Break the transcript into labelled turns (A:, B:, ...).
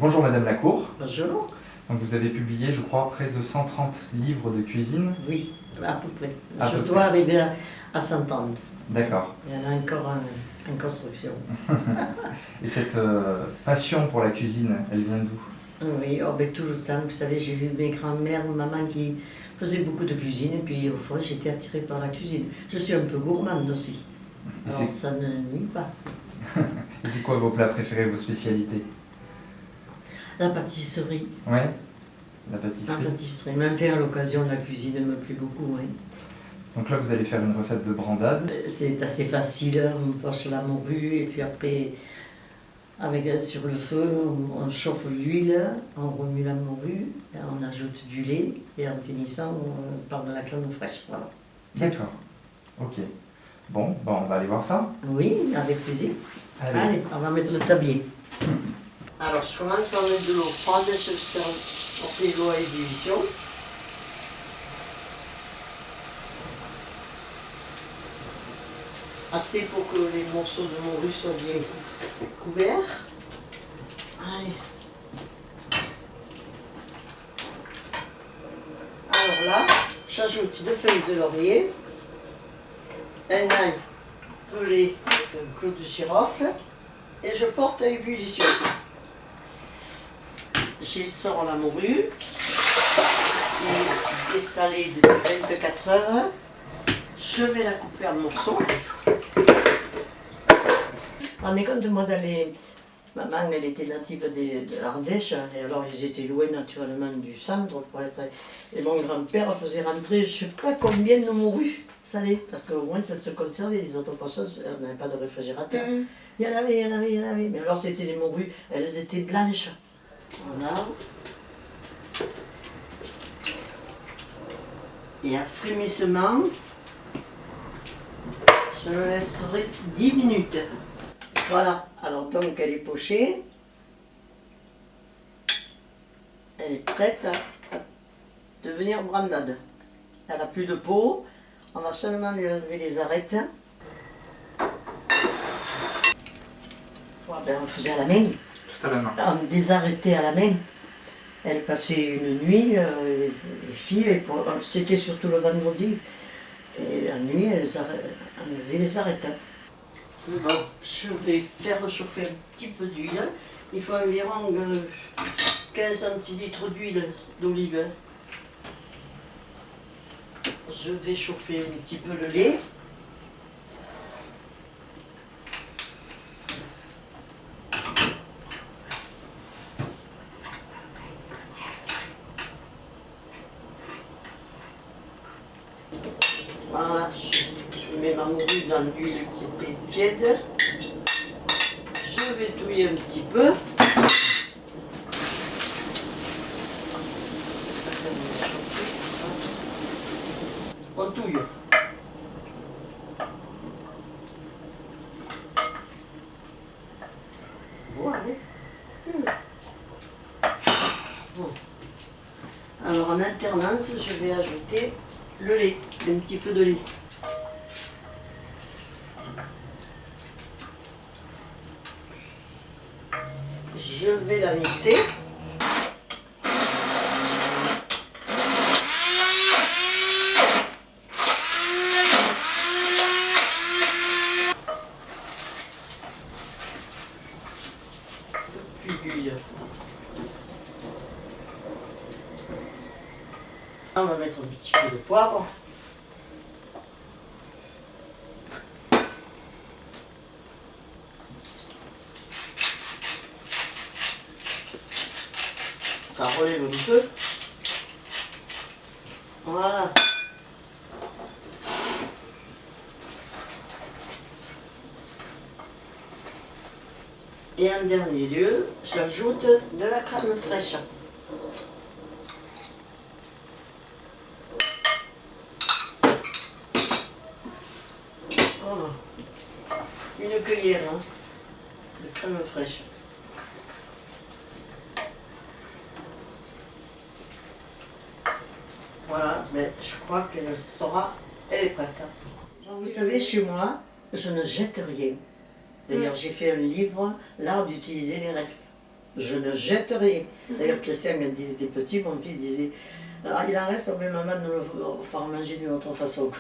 A: Bonjour Madame Lacour.
B: Bonjour.
A: Donc vous avez publié, je crois, près de 130 livres de cuisine.
B: Oui, à peu près.
A: À
B: Je
A: peu
B: dois
A: près.
B: arriver à 130.
A: D'accord.
B: Il y en a encore en construction.
A: Et cette passion pour la cuisine, elle vient d'où?
B: Oui, oh, ben, tout le temps. Vous savez, j'ai vu mes grands-mères, maman qui faisait beaucoup de cuisine, et puis au fond, j'étais attirée par la cuisine. Je suis un peu gourmande aussi.
A: Et
B: Alors ça ne nuit pas.
A: c'est quoi vos plats préférés, vos spécialités?
B: La pâtisserie.
A: Ouais, la
B: La
A: pâtisserie.
B: pâtisserie. Même faire à l'occasion, la cuisine me plaît beaucoup. Oui.
A: Donc là, vous allez faire une recette de brandade.
B: C'est assez facile, on poche la morue, et puis après, sur le feu, on chauffe l'huile, on remue la morue, et on ajoute du lait, et en finissant, on part de la crème fraîche. Voilà.
A: D'accord. Ok. Bon, on va aller voir ça.
B: Oui, avec plaisir.
A: Allez.
B: Allez, on va mettre le tablier. Alors, je commence par mettre de l'eau froide, je fais l'eau à ébullition. Assez pour que les morceaux de morue soient bien couverts. Allez. Alors là, j'ajoute 2 feuilles de laurier, un ail pelé avec un clou de girofle et je porte à ébullition. J'essore la morue, qui est dessalée depuis 24 heures. Je vais la couper en morceaux. On est compte, moi, maman, elle était native de l'Ardèche, et alors ils étaient loin naturellement du centre pour être. Et mon grand-père faisait rentrer je ne sais pas combien de morues salées, parce qu'au moins ça se conservait, les autres poissons, on n'avait pas de réfrigérateur. Il y en avait, il y en avait, il y en avait. Mais alors c'était des morues, elles étaient blanches. Voilà. Et à frémissement, je le laisserai 10 minutes. Voilà, alors donc elle est pochée. Elle est prête à devenir brandade. Elle n'a plus de peau, on va seulement lui enlever les arêtes. Voilà, ben on le faisait à la main.
A: Tout à la main.
B: On désarrêtait à la main. Elle passait une nuit, les filles, c'était surtout le vendredi. Et la nuit, elles enlevaient les arêtes. Bon, je vais faire chauffer un petit peu d'huile. Il faut environ 15 centilitres d'huile d'olive. Je vais chauffer un petit peu le lait. Voilà, je mets ma morue dans l'huile qui était tiède. Je vais touiller un petit peu. On touille. Voilà. Bon. Alors en alternance, je vais ajouter le lait, un petit peu de lait. Je vais la mixer. Plus d'huile. On va mettre un petit peu de poivre. Ça relève un peu. Voilà. Et en dernier lieu, j'ajoute de la crème fraîche. Voilà. Une cuillère de crème fraîche. Voilà, mais je crois qu'elle sera, elle est prête. Vous savez, chez moi, je ne jette rien. D'ailleurs, j'ai fait un livre, l'art d'utiliser les restes. je ne jette rien. D'ailleurs, Christian, quand il était petit, mon fils disait, ah, il en reste, mais maman nous le fera manger d'une autre façon.